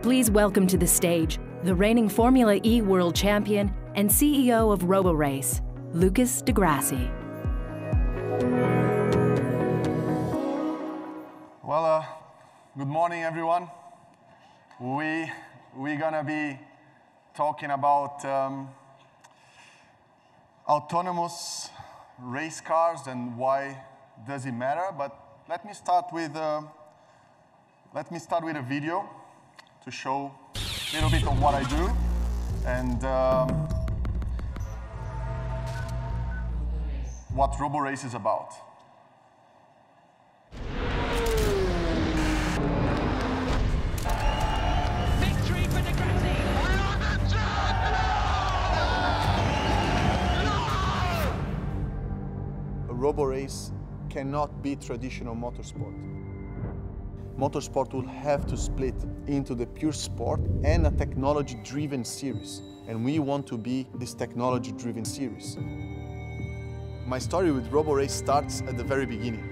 Please welcome to the stage the reigning Formula E World Champion and CEO of Roborace, DiGrassi. Well, good morning, everyone. We're gonna be talking about autonomous race cars and why does it matter. But let me start with a video to show a little bit of what I do and what Roborace is about. Victory for DiGrassi! Roborace cannot be traditional motorsport. Motorsport will have to split into the pure sport and a technology-driven series. And we want to be this technology-driven series. My story with Roborace starts at the very beginning.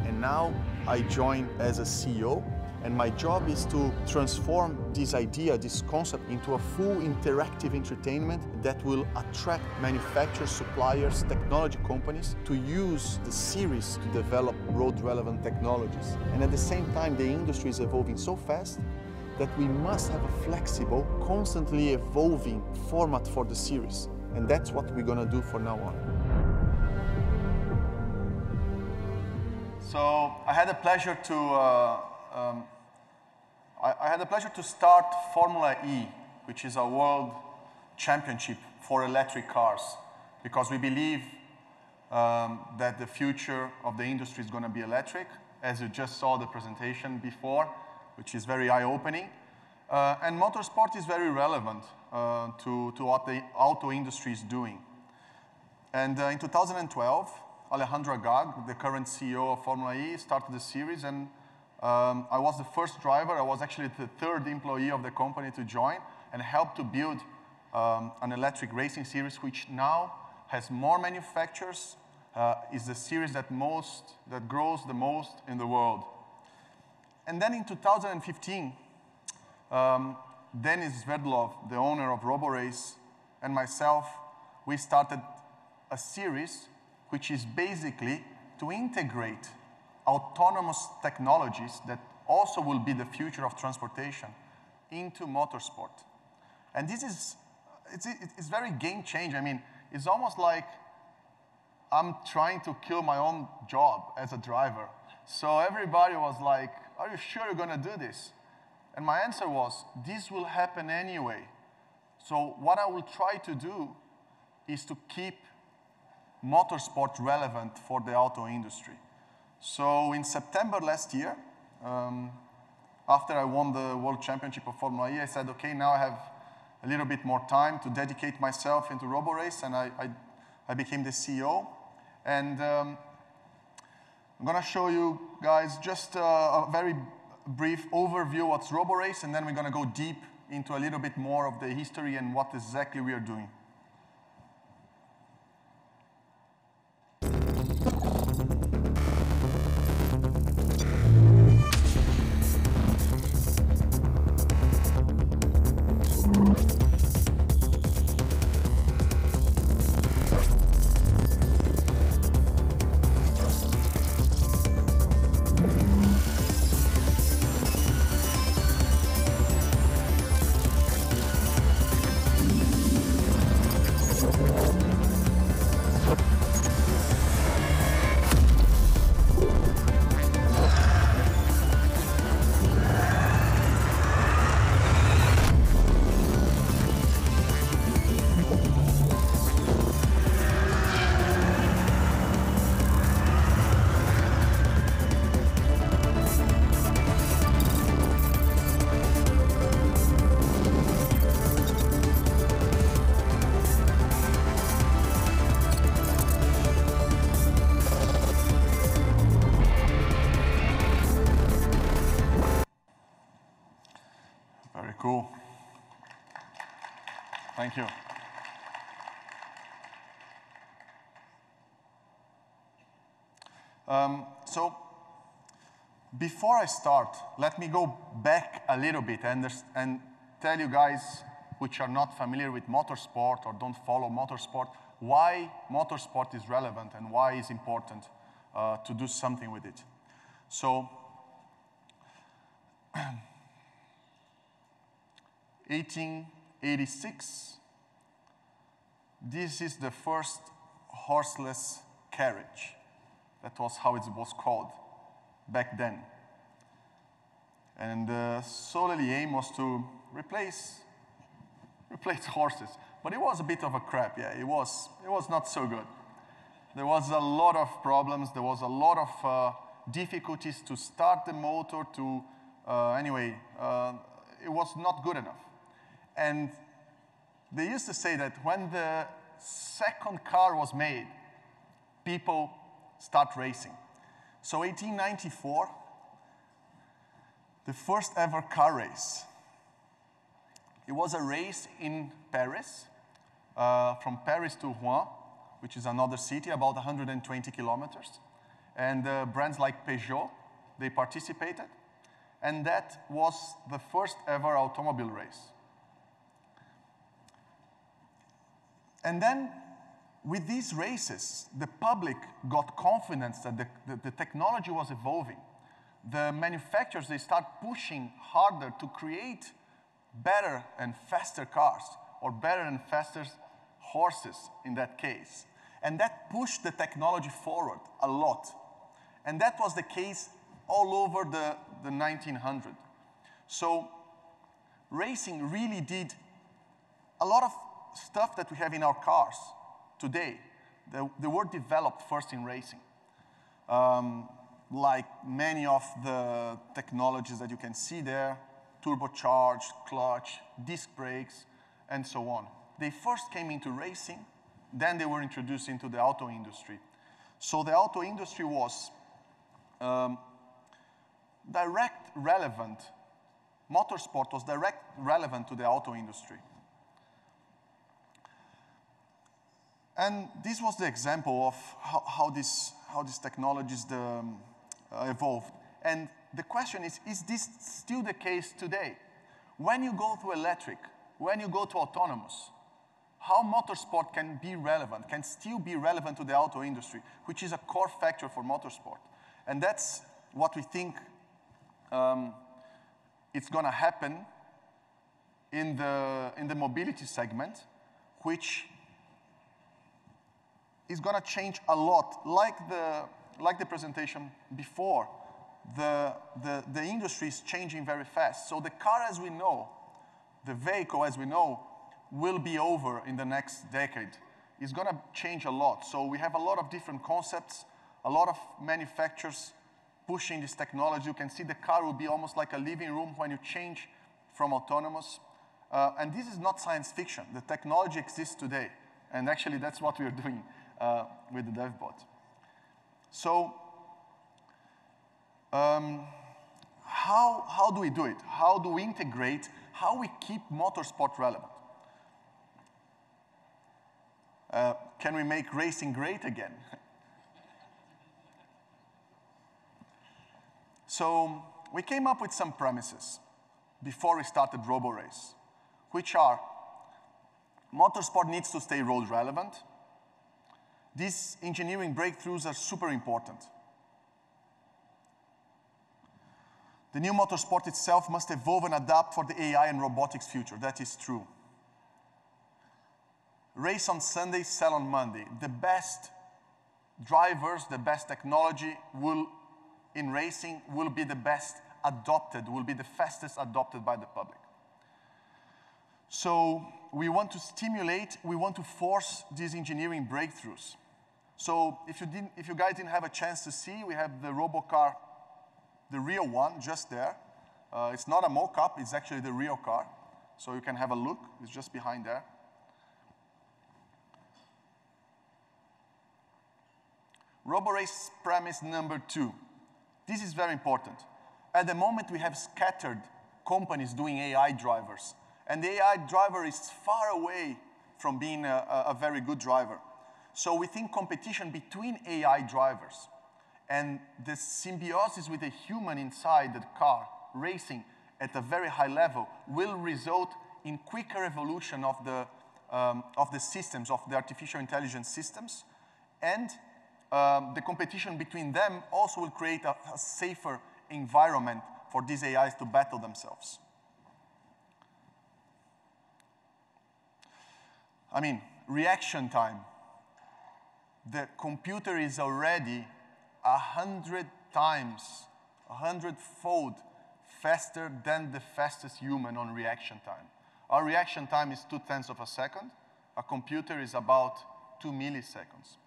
And now I join as a CEO, and my job is to transform this idea, this concept, into a full interactive entertainment that will attract manufacturers, suppliers, technology companies to use the series to develop road-relevant technologies. And at the same time, the industry is evolving so fast that we must have a flexible, constantly evolving format for the series. And that's what we're gonna do from now on. So I had the pleasure to start Formula E, which is a world championship for electric cars, because we believe that the future of the industry is going to be electric, as you just saw the presentation before, which is very eye-opening. And motorsport is very relevant to what the auto industry is doing. And in 2012, Alejandro Agag, the current CEO of Formula E, started the series, and I was the first driver. I was actually the third employee of the company to join and help to build an electric racing series, which now has more manufacturers, is the series that grows the most in the world. And then in 2015, Dennis Sverdlov, the owner of Roborace, and myself, we started a series which is basically to integrate autonomous technologies that also will be the future of transportation into motorsport. And this is, it's very game-changing. I mean, it's almost like I'm trying to kill my own job as a driver. So everybody was like, are you sure you're gonna do this? And my answer was, this will happen anyway. So what I will try to do is to keep motorsport relevant for the auto industry. So in September last year, after I won the World Championship of Formula E, I said, okay, now I have a little bit more time to dedicate myself into Roborace, and I became the CEO. And I'm gonna show you guys just a very brief overview of what's Roborace, and then we're gonna go deep into a little bit more of the history and what exactly we are doing. Cool. Thank you. So Before I start, let me go back a little bit and tell you guys which are not familiar with motorsport or don't follow motorsport, why motorsport is relevant and why it's important to do something with it. So, 1886, this is the first horseless carriage. That was how it was called back then. And solely aim was to replace horses. But it was a bit of a crap, yeah. It was not so good. There was a lot of problems. There was a lot of difficulties to start the motor. It was not good enough. And they used to say that when the second car was made, people start racing. So 1894, the first ever car race. It was a race in Paris, from Paris to Rouen, which is another city, about 120 kilometers. And brands like Peugeot, they participated. And that was the first ever automobile race. And then, with these races, the public got confidence that the technology was evolving. The manufacturers, they start pushing harder to create better and faster cars, or better and faster horses in that case. And that pushed the technology forward a lot. And that was the case all over the 1900s. So racing really did a lot of stuff that we have in our cars today. They were developed first in racing. Like many of the technologies that you can see there, turbocharged, clutch, disc brakes, and so on. They first came into racing, then they were introduced into the auto industry. So the auto industry was direct relevant. Motorsport was direct relevant to the auto industry. And this was the example of how these technologies evolved. And the question is this still the case today? When you go to electric, when you go to autonomous, how motorsport can be relevant, can still be relevant to the auto industry, which is a core factor for motorsport. And that's what we think it's going to happen in the mobility segment, which is going to change a lot. Like the presentation before, the industry is changing very fast. So the car as we know, the vehicle as we know, will be over in the next decade. It's going to change a lot. So we have a lot of different concepts, a lot of manufacturers pushing this technology. You can see the car will be almost like a living room when you change from autonomous. And this is not science fiction. The technology exists today. And actually, that's what we're doing with the DevBot. So how do we do it? How do we integrate? How we keep motorsport relevant? Can we make racing great again? So we came up with some premises before we started Roborace, which are motorsport needs to stay road relevant. These engineering breakthroughs are super important. The new motorsport itself must evolve and adapt for the AI and robotics future. That is true. Race on Sunday, sell on Monday. The best drivers, the best technology in racing will be the best adopted, will be the fastest adopted by the public. So we want to stimulate, we want to force these engineering breakthroughs. So if you guys didn't have a chance to see, we have the RoboCar, the real one, just there. It's not a mock-up, it's actually the real car. So you can have a look, it's just behind there. Roborace premise number 2. This is very important. At the moment, we have scattered companies doing AI drivers. And the AI driver is far away from being a very good driver. So we think competition between AI drivers. And the symbiosis with the human inside the car, racing at a very high level, will result in quicker evolution of the systems, of the artificial intelligence systems. And the competition between them also will create a safer environment for these AIs to battle themselves. I mean, reaction time. The computer is already 100 times, 100-fold faster than the fastest human on reaction time. Our reaction time is 0.2 of a second. A computer is about 2 milliseconds.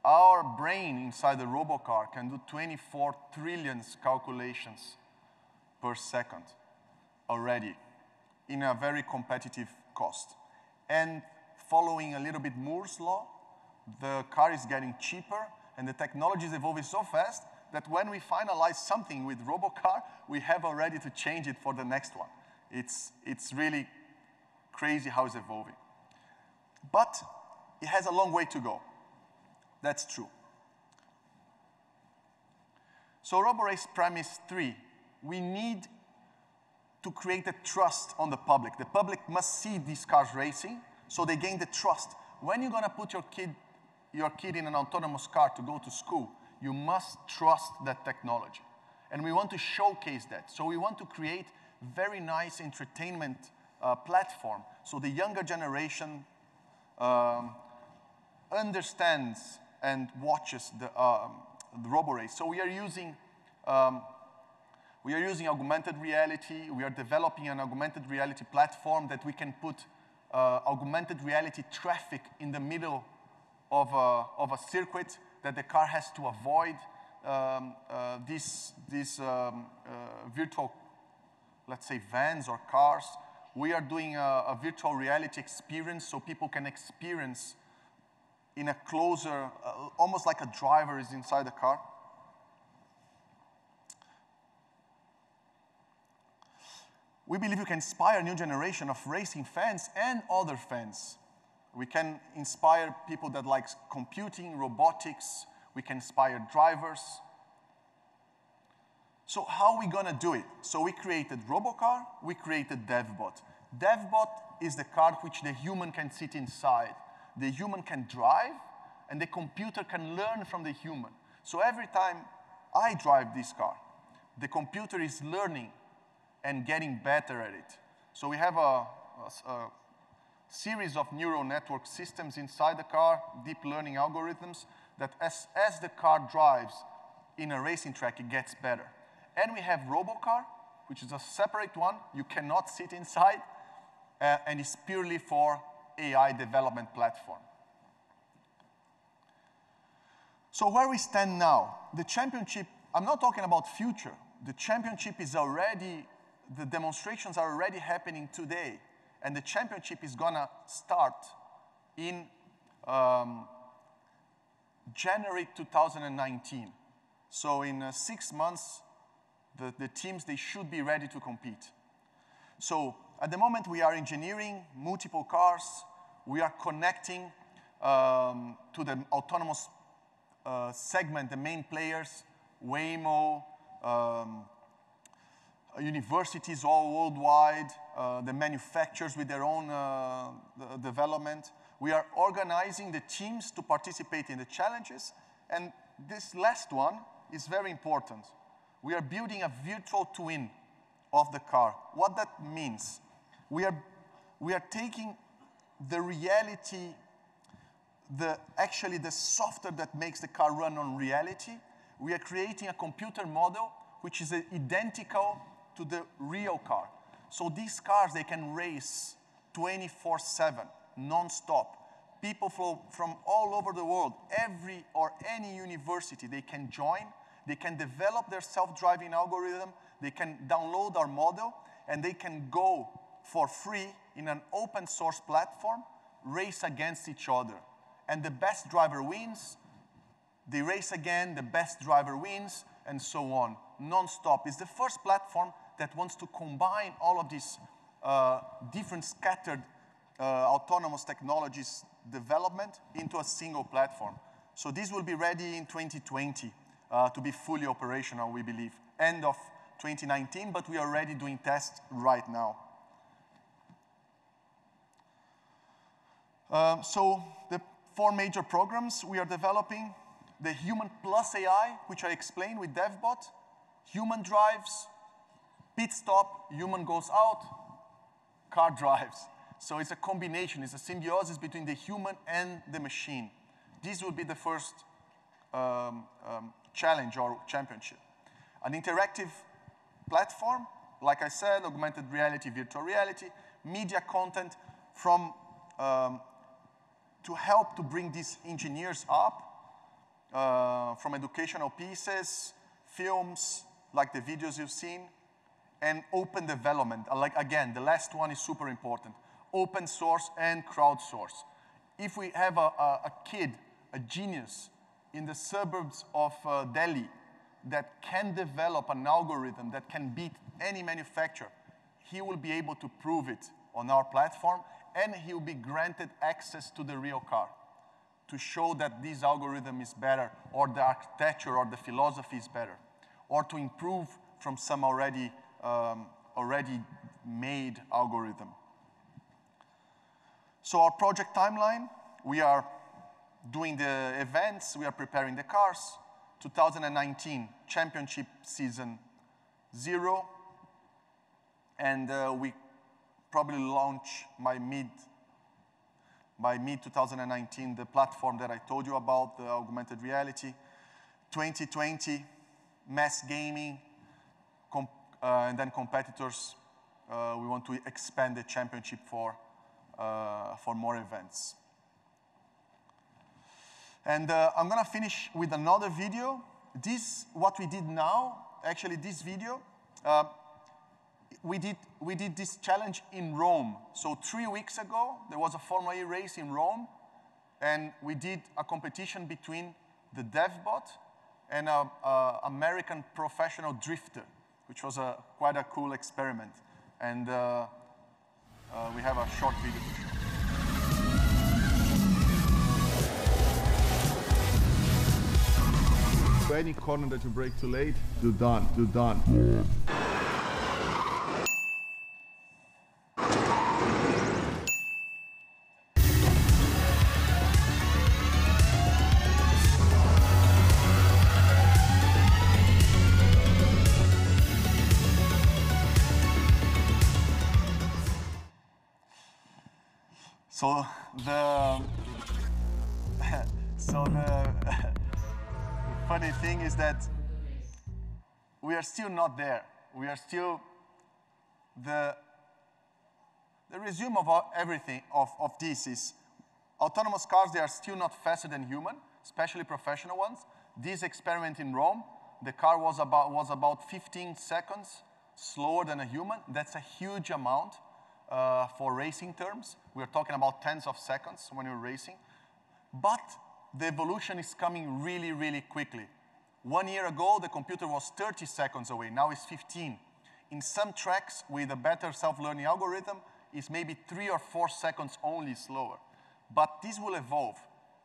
Our brain inside the robocar can do 24 trillion calculations per second already in a very competitive cost. And following a little bit Moore's law, the car is getting cheaper and the technology is evolving so fast that when we finalize something with robocar, we have already to change it for the next one. It's really crazy how it's evolving. But it has a long way to go. That's true. So Roborace premise 3, we need to create a trust on the public. The public must see these cars racing, so they gain the trust. When you're going to put your kid in an autonomous car to go to school, you must trust that technology. And we want to showcase that. So we want to create very nice entertainment platform, so the younger generation understands and watches the Roborace. So we are using augmented reality. We are developing an augmented reality platform that we can put augmented reality traffic in the middle of a circuit that the car has to avoid these virtual, let's say, vans or cars. We are doing a virtual reality experience so people can experience in a closer, almost like a driver is inside the car. We believe we can inspire a new generation of racing fans and other fans. We can inspire people that like computing, robotics. We can inspire drivers. So how are we going to do it? So we created Robocar, we created DevBot. DevBot is the car which the human can sit inside. The human can drive, and the computer can learn from the human. So every time I drive this car, the computer is learning and getting better at it. So we have a series of neural network systems inside the car, deep learning algorithms, that as the car drives in a racing track, it gets better. And we have Robocar, which is a separate one. You cannot sit inside, and it's purely for AI development platform. So where we stand now, the championship, I'm not talking about future. The championship is already, the demonstrations are already happening today. And the championship is going to start in January 2019. So in 6 months, the teams, they should be ready to compete. So at the moment, we are engineering multiple cars. We are connecting to the autonomous segment, the main players, Waymo, universities all worldwide, the manufacturers with their own development. We are organizing the teams to participate in the challenges. And this last one is very important. We are building a virtual twin of the car. What that means, we are taking the reality, actually the software that makes the car run on reality. We are creating a computer model which is identical to the real car. So these cars, they can race 24/7, non-stop. People from all over the world, any university, they can join. They can develop their self-driving algorithm. They can download our model, and they can go for free in an open source platform, race against each other. And the best driver wins. They race again, the best driver wins, and so on, non-stop. It's the first platform that wants to combine all of these different scattered autonomous technologies development into a single platform. So this will be ready in 2020. to be fully operational, we believe. End of 2019, but we are already doing tests right now. So the 4 major programs we are developing: the human plus AI, which I explained with DevBot, human drives, pit stop, human goes out, car drives. So it's a combination, it's a symbiosis between the human and the machine. This will be the first challenge or championship. An interactive platform, like I said, augmented reality, virtual reality, media content from, to help to bring these engineers up, from educational pieces, films, like the videos you've seen, and open development. Like, again, the last one is super important. Open source and crowdsource. If we have a kid, a genius, in the suburbs of Delhi that can develop an algorithm that can beat any manufacturer, he will be able to prove it on our platform, and he will be granted access to the real car to show that this algorithm is better, or the architecture or the philosophy is better, or to improve from some already made algorithm. So our project timeline, we are doing the events, we are preparing the cars. 2019, championship season 0. And we probably launch by mid-2019 the platform that I told you about, the augmented reality. 2020, mass gaming, and then competitors. We want to expand the championship for more events. And I'm going to finish with another video. What we did now, actually this video, we did this challenge in Rome. So 3 weeks ago, there was a Formula E race in Rome, and we did a competition between the DevBot and an American professional drifter, which was quite a cool experiment. And we have a short video to show. So any corner that you break too late, you're done, you're done. So the funny thing is that we are still not there. We are still the resume of everything of this is autonomous cars. They are still not faster than human, especially professional ones. This experiment in Rome, the car was about 15 seconds slower than a human. That's a huge amount. For racing terms, we're talking about tens of seconds when you're racing. But the evolution is coming really, really quickly. 1 year ago, the computer was 30 seconds away. Now it's 15. In some tracks, with a better self-learning algorithm, it's maybe 3 or 4 seconds only slower. But this will evolve.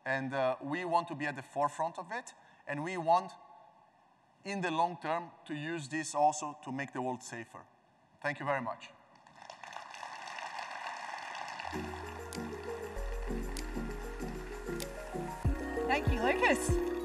And we want to be at the forefront of it. And we want, in the long term, to use this also to make the world safer. Thank you very much. Thank you, Lucas.